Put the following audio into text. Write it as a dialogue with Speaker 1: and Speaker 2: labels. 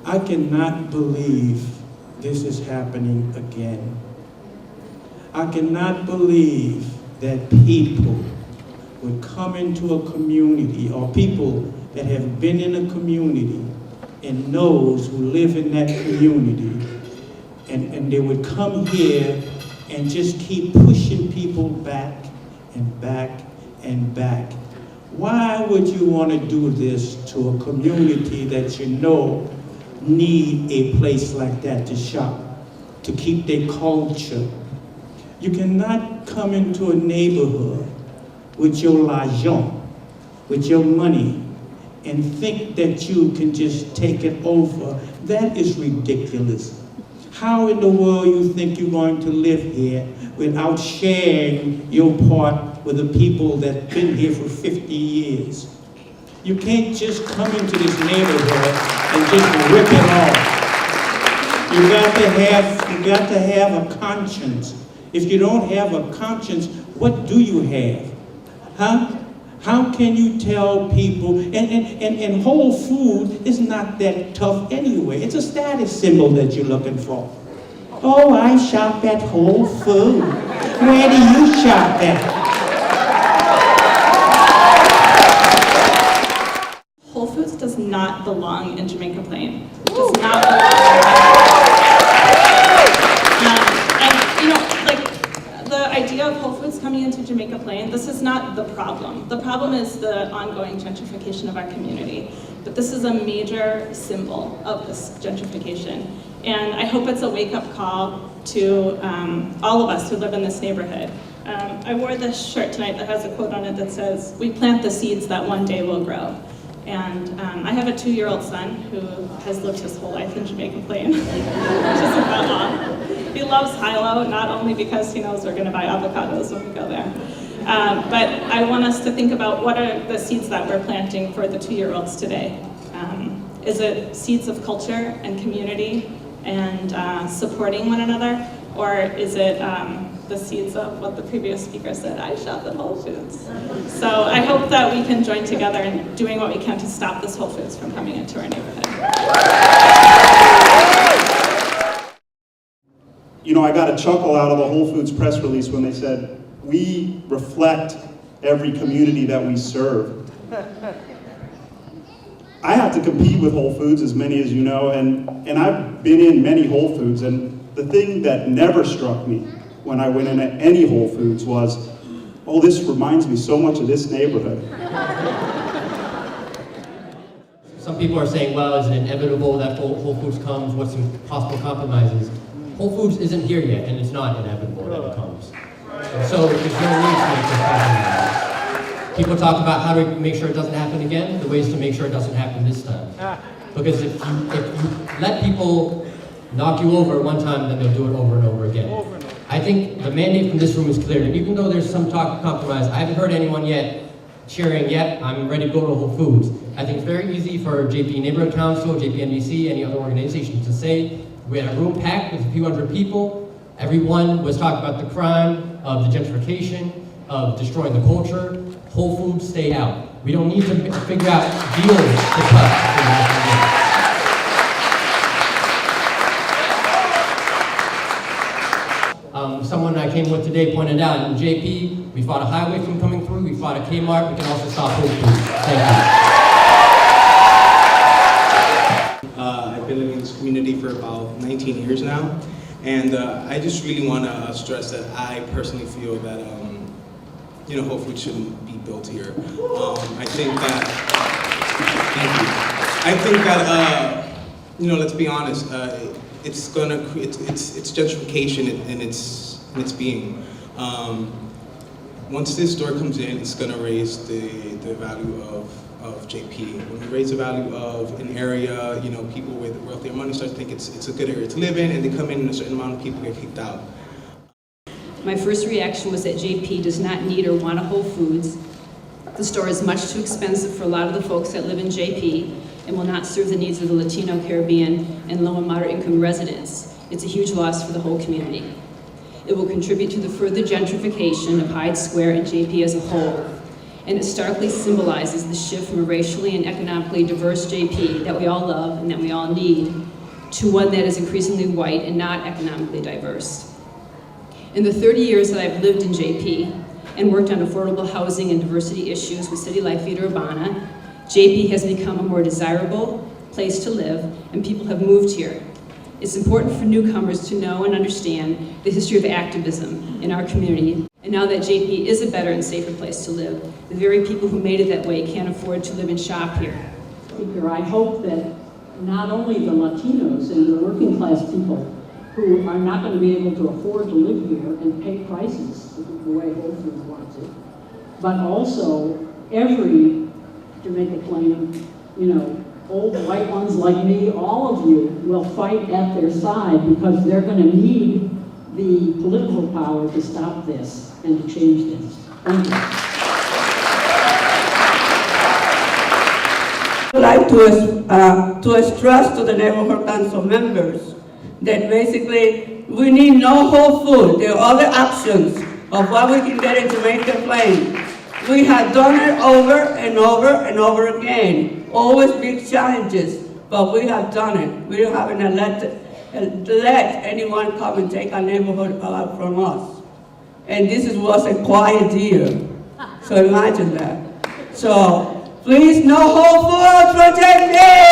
Speaker 1: I cannot believe this is happening again. I cannot believe that people would come into a community, or people that have been in a community and knows who live in that community, and they would come here and just keep pushing people back and back and back. Why would you want to do this to a community that you know need a place like that to shop, to keep their culture? You cannot come into a neighborhood with your l'argent, with your money, and think that you can just take it over. That is ridiculous. How in the world you think you're going to live here without sharing your part with the people that been here for 50 years? You can't just come into this neighborhood and just rip it off. You got to have a conscience. If you don't have a conscience, what do you have? Huh? How can you tell people, and Whole Food is not that tough anyway. It's a status symbol that you're looking for. Oh, I shop at Whole Food. Where do you shop at?
Speaker 2: Whole Foods does not belong in Jamaica Plain. It does not belong. The idea of Whole Foods coming into Jamaica Plain, this is not the problem. The problem is the ongoing gentrification of our community. But this is a major symbol of this gentrification. And I hope it's a wake-up call to all of us who live in this neighborhood. I wore this shirt tonight that has a quote on it that says, "We plant the seeds that one day will grow." And I have a 2-year-old son who has lived his whole life in Jamaica Plain, which isn't that long. He loves Hilo, not only because he knows we're going to buy avocados when we go there, but I want us to think about what are the seeds that we're planting for the 2-year-olds today. Is it seeds of culture and community and supporting one another, or is it the seeds of what the previous speaker said, I shop at Whole Foods? So I hope that we can join together in doing what we can to stop this Whole Foods from coming into our neighborhood.
Speaker 3: You know, I got a chuckle out of the Whole Foods press release when they said, "We reflect every community that we serve." I have to compete with Whole Foods, as many as you know, and I've been in many Whole Foods, and the thing that never struck me when I went into any Whole Foods was, oh, this reminds me so much of this neighborhood.
Speaker 4: Some people are saying, well, is it inevitable that Whole Foods comes? What's some possible compromises? Whole Foods isn't here yet, and it's not inevitable that it comes. And so there's no need to make this compromise. People talk about how to make sure it doesn't happen again. The ways to make sure it doesn't happen this time. Because if you let people knock you over one time, then they'll do it over and over again. I think the mandate from this room is clear. And even though there's some talk of compromise, I haven't heard anyone yet cheering, yep, I'm ready to go to Whole Foods. I think it's very easy for JP Neighborhood Council, JPNC, any other organization to say, we had a room packed with a few hundred people. Everyone was talking about the crime, of the gentrification, of destroying the culture. Whole Foods, stay out. We don't need to figure out deals to cut. Someone I came with today pointed out, in JP, we fought a highway from coming through, we fought a Kmart, we can also stop Whole Foods. Thank you.
Speaker 5: I've been living in this community for about 19 years now, and I just really want to stress that I personally feel that Whole Foods shouldn't be built here. I think that, thank you. I think that, let's be honest, it's gentrification in its being. Once this store comes in, it's gonna raise the value of JP. When we raise the value of an area, people with wealthier money start to think it's a good area to live in, and they come in and a certain amount of people get kicked out.
Speaker 6: My first reaction was that JP does not need or want a Whole Foods. The store is much too expensive for a lot of the folks that live in JP and will not serve the needs of the Latino, Caribbean, and low and moderate income residents. It's a huge loss for the whole community. It will contribute to the further gentrification of Hyde Square and JP as a whole. and it starkly symbolizes the shift from a racially and economically diverse JP that we all love and that we all need to one that is increasingly white and not economically diverse. In the 30 years that I've lived in JP and worked on affordable housing and diversity issues with City Life Vida Urbana, JP has become a more desirable place to live, and people have moved here. It's important for newcomers to know and understand the history of activism in our community. And now that JP is a better and safer place to live, the very people who made it that way can't afford to live and shop here.
Speaker 7: Speaker, I hope that not only the Latinos and the working class people who are not going to be able to afford to live here and pay prices the way Whole Foods wants it, but also every Jamaica Plain, old white ones like me, all of you will fight at their side because they're going to need the political power to stop this and to change this. Thank you.
Speaker 8: I would like to stress to the neighborhood council members that basically we need no Whole Food. There are other options of what we can get in Jamaica Plain. We have done it over and over and over again. Always big challenges, but we have done it. We don't have to let anyone come and take our neighborhood from us. And this was a quiet year. So imagine that. So please, no Whole Foods for JP!